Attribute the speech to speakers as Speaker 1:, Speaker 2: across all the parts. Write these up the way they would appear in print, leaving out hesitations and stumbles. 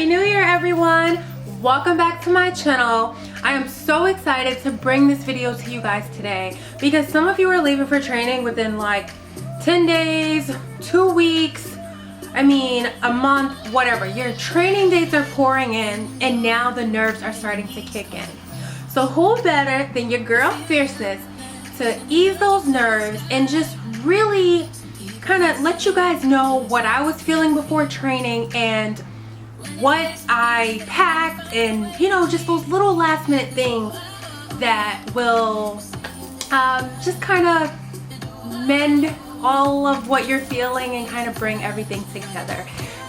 Speaker 1: Happy New Year, everyone. Welcome back to my channel. I am so excited to bring this video to you guys today because some of you are leaving for training within like 10 days, 2 weeks, I mean a month, whatever. Your training dates are pouring in and now the nerves are starting to kick in. So who better than your girl Fierceness to ease those nerves and just really kind of let you guys know what I was feeling before training and what I packed, and you know, just those little last minute things that will just kind of mend all of what you're feeling and kind of bring everything together.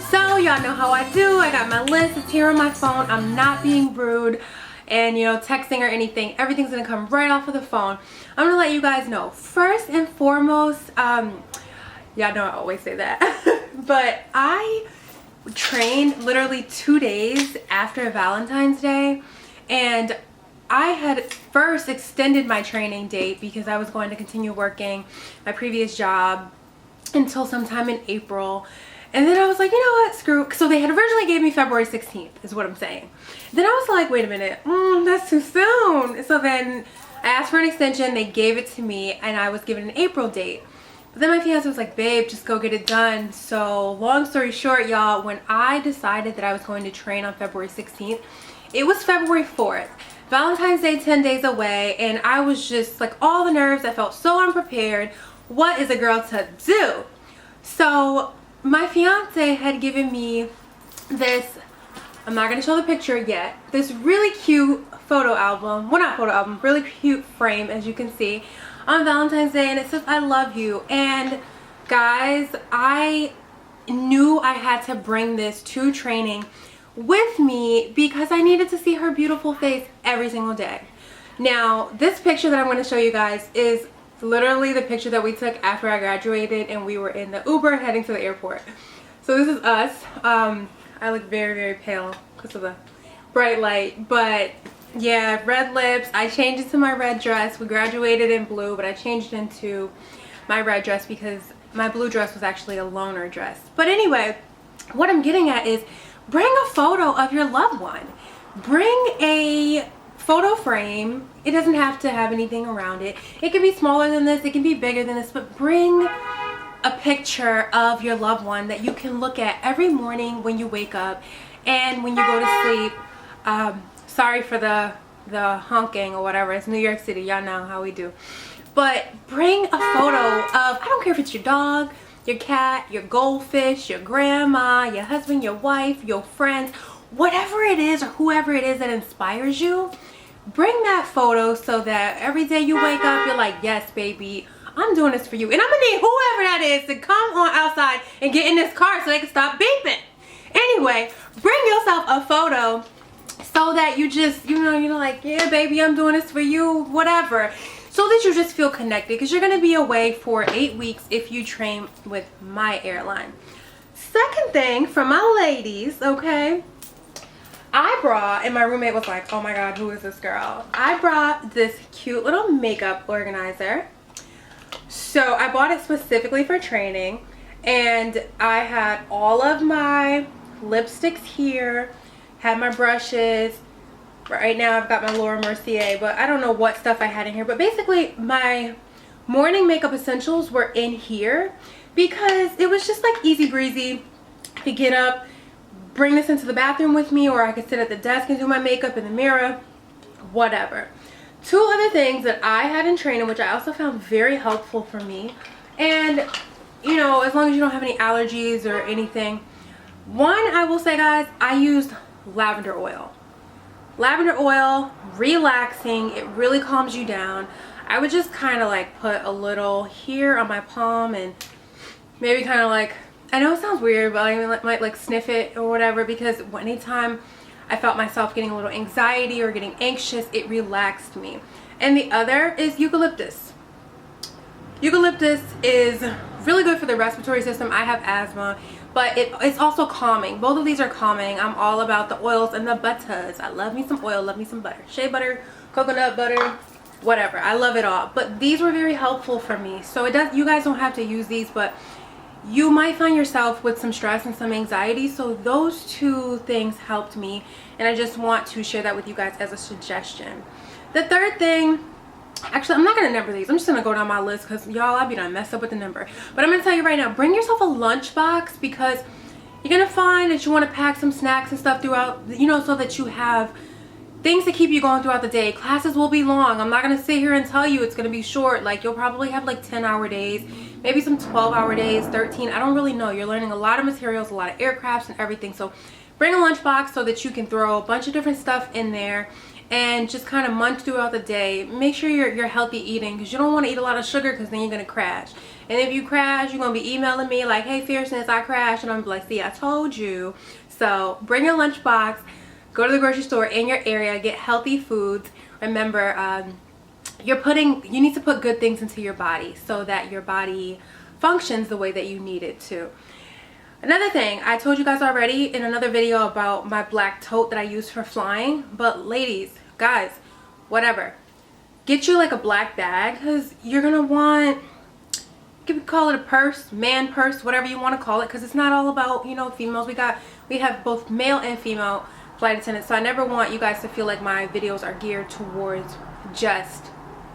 Speaker 1: So y'all know how I do. I got my list, it's here on my phone. I'm not being rude and, you know, texting or anything. Everything's gonna come right off of the phone. I'm gonna let you guys know. First and foremost, y'all know I always say that, but I trained literally 2 days after Valentine's Day, and I had first extended my training date because I was going to continue working my previous job until sometime in April. And then I was like, you know what, screw. So they had originally gave me February 16th is what I'm saying. Then I was like, wait a minute, that's too soon. So then I asked for an extension, they gave it to me, and I was given an April date. But then my fiance was like, babe, just go get it done. So long story short, y'all, when I decided that I was going to train on February 16th, it was February 4th. Valentine's Day 10 days away, and I was just like, all the nerves, I felt so unprepared. What is a girl to do? So my fiance had given me this, I'm not going to show the picture yet, this really cute photo album, well not photo album, really cute frame as you can see, on Valentine's Day, and it says I love you. And guys, I knew I had to bring this to training with me because I needed to see her beautiful face every single day. Now this picture that I'm going to show you guys is literally the picture that we took after I graduated and we were in the Uber heading to the airport. So this is us. I look very, very pale because of the bright light, but yeah, red lips. I changed it to my red dress. We graduated in blue, but I changed it into my red dress because my blue dress was actually a loner dress. But anyway, what I'm getting at is bring a photo of your loved one. Bring a photo frame. It doesn't have to have anything around it. It can be smaller than this, it can be bigger than this, but bring a picture of your loved one that you can look at every morning when you wake up and when you go to sleep. Sorry for the honking or whatever. It's New York City. Y'all know how we do. But bring a photo of, I don't care if it's your dog, your cat, your goldfish, your grandma, your husband, your wife, your friends, whatever it is or whoever it is that inspires you. Bring that photo so that every day you wake up, you're like, yes, baby, I'm doing this for you. And I'm going to need whoever that is to come on outside and get in this car so they can stop beeping. Anyway, bring yourself a photo so that you just, you know, you're like, yeah, baby, I'm doing this for you, whatever. So that you just feel connected because you're going to be away for 8 weeks if you train with my airline. Second thing for my ladies, okay, I brought, and my roommate was like, oh my God, who is this girl? I brought this cute little makeup organizer. So I bought it specifically for training, and I had all of my lipsticks here, had my brushes. Right now I've got my Laura Mercier, but I don't know what stuff I had in here. But basically my morning makeup essentials were in here because it was just like easy breezy. I could get up, bring this into the bathroom with me, or I could sit at the desk and do my makeup in the mirror, whatever. Two other things that I had in training, which I also found very helpful for me, and you know, as long as you don't have any allergies or anything. One, I will say, guys, I used lavender oil. Lavender oil, relaxing, it really calms you down. I would just kind of like put a little here on my palm and maybe kind of like, I know it sounds weird, but I might like sniff it or whatever, because anytime I felt myself getting a little anxiety or getting anxious, it relaxed me. And the other is eucalyptus. Eucalyptus is really good for the respiratory system. I have asthma, but it's also calming. Both of these are calming. I'm all about the oils and the butters. I love me some oil, love me some butter. Shea butter, coconut butter, whatever. I love it all. But these were very helpful for me. So it does, you guys don't have to use these, but you might find yourself with some stress and some anxiety. So those two things helped me, and I just want to share that with you guys as a suggestion. The third thing, actually, I'm not going to number these. I'm just going to go down my list because y'all, I be done messed up with the number. But I'm going to tell you right now, bring yourself a lunchbox, because you're going to find that you want to pack some snacks and stuff throughout, you know, so that you have things to keep you going throughout the day. Classes will be long. I'm not going to sit here and tell you it's going to be short. Like, you'll probably have like 10-hour days, maybe some 12-hour days, 13. I don't really know. You're learning a lot of materials, a lot of aircrafts and everything. So bring a lunchbox so that you can throw a bunch of different stuff in there and just kind of munch throughout the day. Make sure you're healthy eating, because you don't want to eat a lot of sugar, because then you're going to crash. And if you crash, you're going to be emailing me like, hey, Fierceness, I crashed. And I'm like, see, I told you. So bring your lunchbox. Go to the grocery store in your area, get healthy foods. Remember, you need to put good things into your body so that your body functions the way that you need it to. Another thing, I told you guys already in another video about my black tote that I use for flying. But ladies, guys, whatever, get you like a black bag, because you're going to want, you could call it a purse, man purse, whatever you want to call it, because it's not all about, you know, females. We have both male and female flight attendants, so I never want you guys to feel like my videos are geared towards just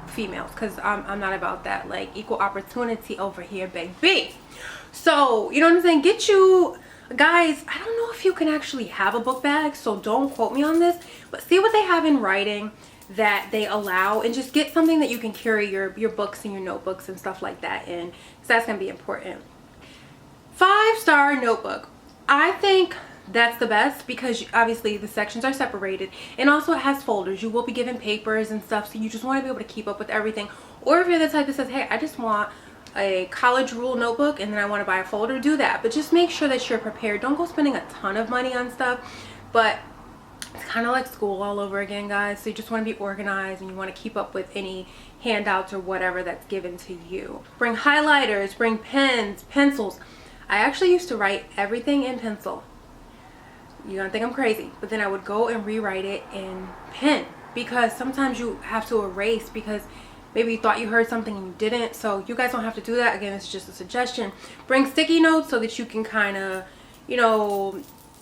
Speaker 1: females, because I'm not about that. Like, equal opportunity over here, baby. So, you know what I'm saying, get you guys, I don't know if you can actually have a book bag, so don't quote me on this, but see what they have in writing that they allow, and just get something that you can carry your books and your notebooks and stuff like that in, because that's going to be important. 5-star notebook. I think that's the best, because obviously the sections are separated, and also it has folders. You will be given papers and stuff, so you just want to be able to keep up with everything. Or if you're the type that says, hey, I just want a college rule notebook and then I want to buy a folder, do that. But just make sure that you're prepared. Don't go spending a ton of money on stuff, but it's kind of like school all over again, guys. So you just want to be organized, and you want to keep up with any handouts or whatever that's given to you. Bring highlighters, bring pens, pencils. I actually used to write everything in pencil. You're gonna think I'm crazy, but then I would go and rewrite it in pen, because sometimes you have to erase because maybe you thought you heard something and you didn't. So you guys don't have to do that. Again, it's just a suggestion. Bring sticky notes so that you can kind of, you know,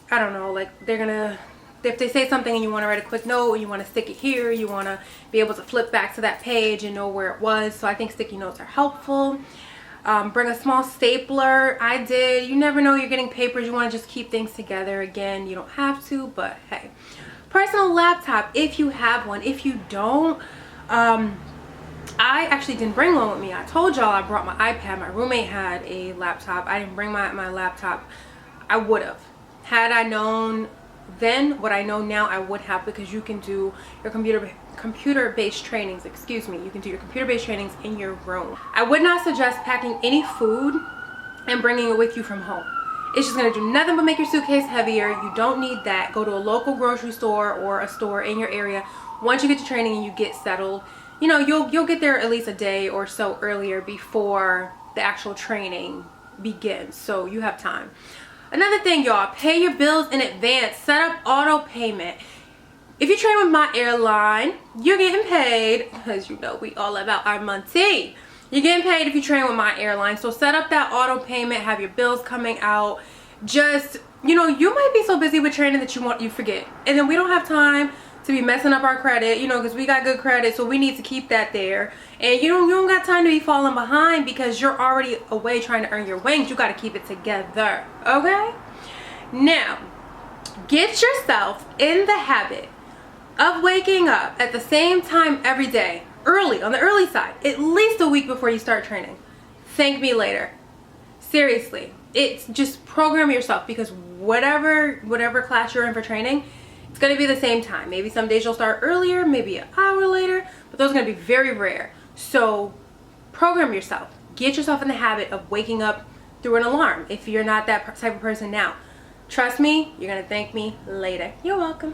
Speaker 1: I don't know, like if they say something and you want to write a quick note and you want to stick it here, you want to be able to flip back to that page and know where it was. So I think sticky notes are helpful. Bring a small stapler. I did. You never know, you're getting papers, you want to just keep things together. Again, you don't have to, but hey. Personal laptop, if you have one. If you don't, I actually didn't bring one with me. I told y'all I brought my iPad. My roommate had a laptop. I didn't bring my laptop. I would have. Had I known then what I know now, I would have, because you can do your computer-based trainings, excuse me, you can do your computer-based trainings in your room. I would not suggest packing any food and bringing it with you from home. It's just going to do nothing but make your suitcase heavier. You don't need that. Go to a local grocery store or a store in your area. Once you get to training and you get settled, you know, you'll get there at least a day or so earlier before the actual training begins, so you have time. Another thing, y'all, pay your bills in advance. Set up auto payment. If you train with my airline, you're getting paid, because you know we all about our money. You're getting paid if you train with my airline. So set up that auto payment, have your bills coming out. Just, you know, you might be so busy with training that you forget. And then we don't have time to be messing up our credit, you know, because we got good credit, so we need to keep that there. And you don't got time to be falling behind, because you're already away trying to earn your wings. You got to keep it together, okay? Now, get yourself in the habit of waking up at the same time every day, early, on the early side, at least a week before you start training. Thank me later. Seriously, it's just program yourself, because whatever class you're in for training, it's going to be the same time. Maybe some days you'll start earlier, maybe an hour later, but those are going to be very rare. So program yourself. Get yourself in the habit of waking up through an alarm if you're not that type of person now. Trust me, you're going to thank me later. You're welcome.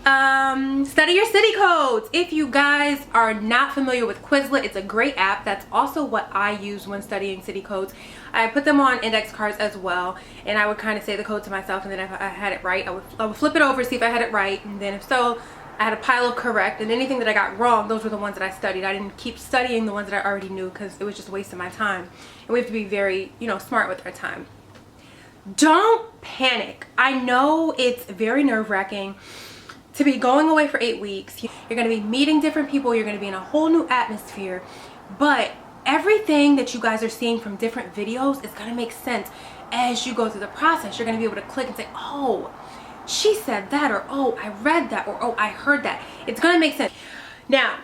Speaker 1: Study your city codes. If you guys are not familiar with Quizlet, it's a great app. That's also what I use when studying city codes. I put them on index cards as well, and I would kind of say the code to myself, and then if I had it right, I would flip it over, see if I had it right, and then if so, I had a pile of correct, and anything that I got wrong, those were the ones that I studied. I didn't keep studying the ones that I already knew because it was just wasting my time. And we have to be very, smart with our time. Don't panic. I know it's very nerve-wracking to be going away for 8 weeks. You're going to be meeting different people. You're going to be in a whole new atmosphere. But everything that you guys are seeing from different videos is going to make sense as you go through the process. You're going to be able to click and say, oh, she said that, or oh, I read that, or oh, I heard that. It's going to make sense. Now,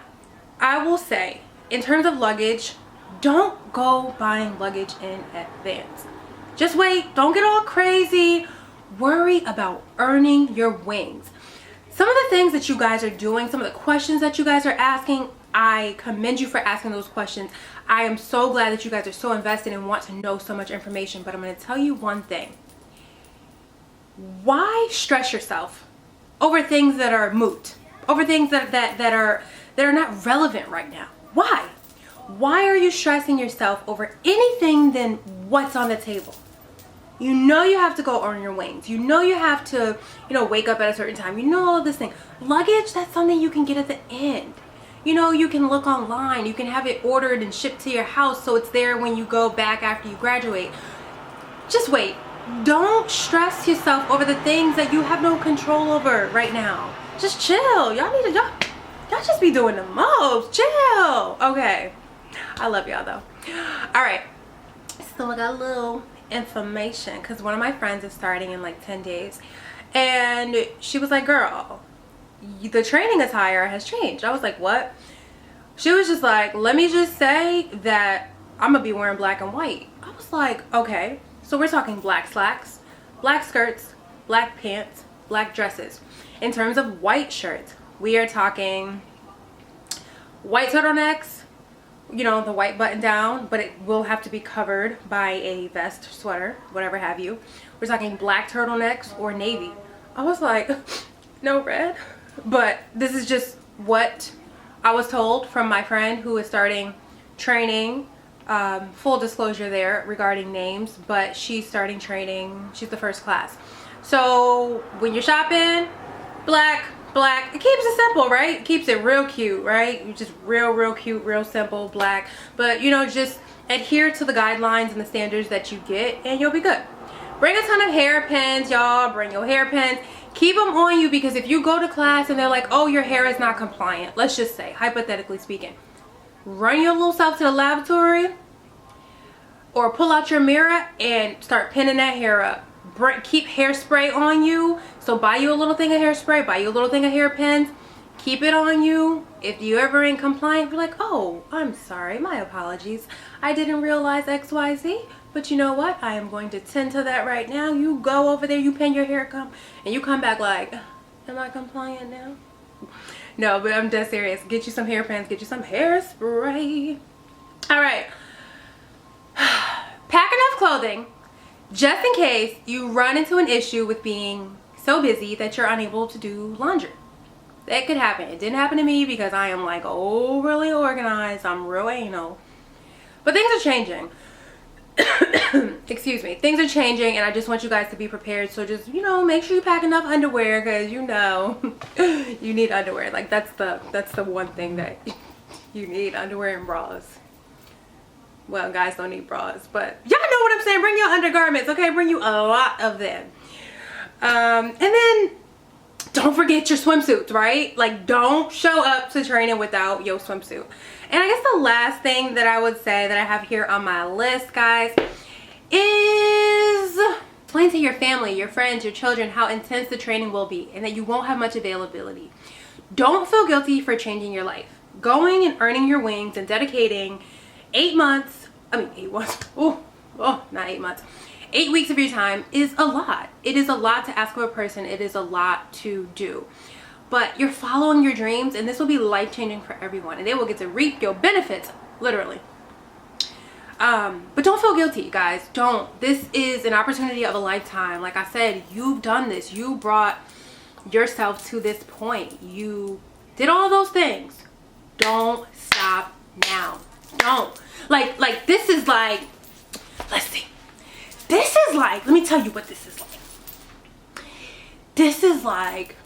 Speaker 1: I will say, in terms of luggage, don't go buying luggage in advance. Just wait. Don't get all crazy. Worry about earning your wings. Some of the things that you guys are doing, some of the questions that you guys are asking, I commend you for asking those questions. I am so glad that you guys are so invested and want to know so much information, but I'm going to tell you one thing. Why stress yourself over things that are moot, over things that are not relevant right now? Why are you stressing yourself over anything than what's on the table? You know you have to go earn your wings. You know you have to, wake up at a certain time. You know all this thing. Luggage, that's something you can get at the end. You can look online. You can have it ordered and shipped to your house so it's there when you go back after you graduate. Just wait. Don't stress yourself over the things that you have no control over right now. Just chill. Y'all just be doing the most. Chill. Okay. I love y'all though. All right. So I got a little information because one of my friends is starting in like 10 days. And she was like, girl, the training attire has changed. I was like, what? She was just like, let me just say that I'm gonna be wearing black and white. I was like, okay. So we're talking black slacks, black skirts, black pants, black dresses. In terms of white shirts, we are talking white turtlenecks, the white button down, but it will have to be covered by a vest, sweater, whatever have you. We're talking black turtlenecks or navy. I was like, no red. But this is just what I was told from my friend who is starting training. Full disclosure there regarding names, but she's starting training. She's the first class. So when you're shopping, black, it keeps it simple, right? It keeps it real cute, right? Just real cute, real simple, black. But just adhere to the guidelines and the standards that you get and you'll be good. Bring a ton of hairpins, y'all. Bring your hairpins. Keep them on you because if you go to class and they're like, oh, your hair is not compliant, let's just say, hypothetically speaking, run your little self to the lavatory or pull out your mirror and start pinning that hair up. Keep hairspray on you. So buy you a little thing of hairspray, buy you a little thing of hairpins, keep it on you. If you ever ain't compliant, be like, oh, I'm sorry, my apologies. I didn't realize XYZ, but you know what? I am going to tend to that right now. You go over there, you pin your hair comb, and you come back like, am I compliant now? No, but I'm dead serious. Get you some hairpins, get you some hairspray. All right. Pack enough clothing just in case you run into an issue with being so busy that you're unable to do laundry. That could happen. It didn't happen to me because I am like overly organized. I'm real anal. But things are changing. Excuse me. Things are changing and I just want you guys to be prepared. So just, make sure you pack enough underwear because you need underwear. Like that's the one thing that you need, underwear and bras. Well, guys don't need bras, but y'all know what I'm saying. Bring your undergarments, okay? Bring you a lot of them. And then don't forget your swimsuits, right? Like don't show up to training without your swimsuit. And I guess the last thing that I would say that I have here on my list, guys, is explain to your family, your friends, your children how intense the training will be and that you won't have much availability. Don't feel guilty for changing your life. Going and earning your wings and dedicating 8 months, not 8 months, 8 weeks of your time is a lot. It is a lot to ask of a person. It is a lot to do. But you're following your dreams and this will be life-changing for everyone and they will get to reap your benefits, literally. But don't feel guilty, guys. Don't. This is an opportunity of a lifetime. Like I said, you've done this. You brought yourself to this point. You did all those things. Don't stop now. Don't. Like this is like, let's see. This is like, let me tell you what this is like. This is like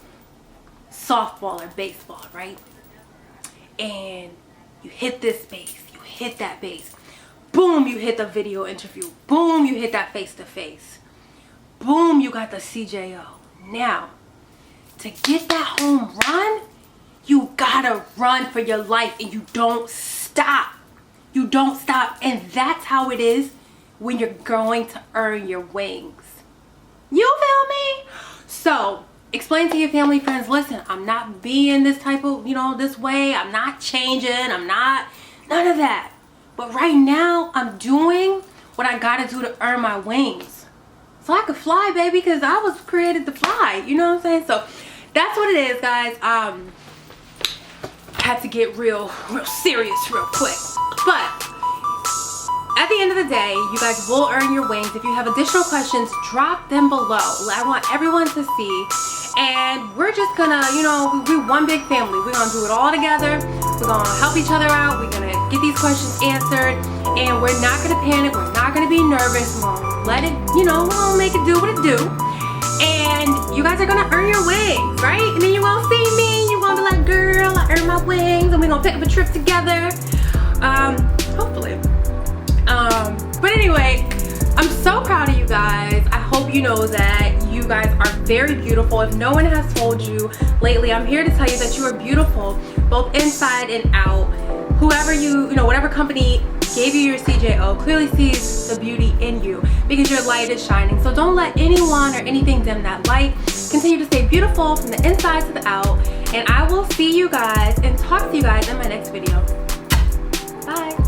Speaker 1: softball or baseball, right? And you hit this base, you hit that base. Boom, you hit the video interview. Boom, you hit that face-to-face. Boom, you got the CJO. Now, to get that home run, you gotta run for your life and you don't stop. You don't stop. And that's how it is when you're going to earn your wings. You feel me? So, explain to your family, friends, listen, I'm not being this type of, this way. I'm not changing. I'm not, none of that. But right now, I'm doing what I gotta do to earn my wings. So I could fly, baby, because I was created to fly. You know what I'm saying? So that's what it is, guys. I had to get real serious real quick. But at the end of the day, you guys will earn your wings. If you have additional questions, drop them below. I want everyone to see. And we're just gonna, we're one big family. We're gonna do it all together. We're gonna help each other out. We're gonna get these questions answered. And we're not gonna panic. We're not gonna be nervous. We're gonna let it, we're gonna make it do what it do. And you guys are gonna earn your wings, right? And then you're gonna see me. You're gonna be like, girl, I earned my wings. And we're gonna pick up a trip together. Hopefully. But anyway, I'm so proud of you guys. I hope you know that you guys are very beautiful. If no one has told you lately, I'm here to tell you that you are beautiful, both inside and out. Whoever whatever company gave you your CJO clearly sees the beauty in you because your light is shining. So don't let anyone or anything dim that light. Continue to stay beautiful from the inside to the out. And I will see you guys and talk to you guys in my next video. Bye.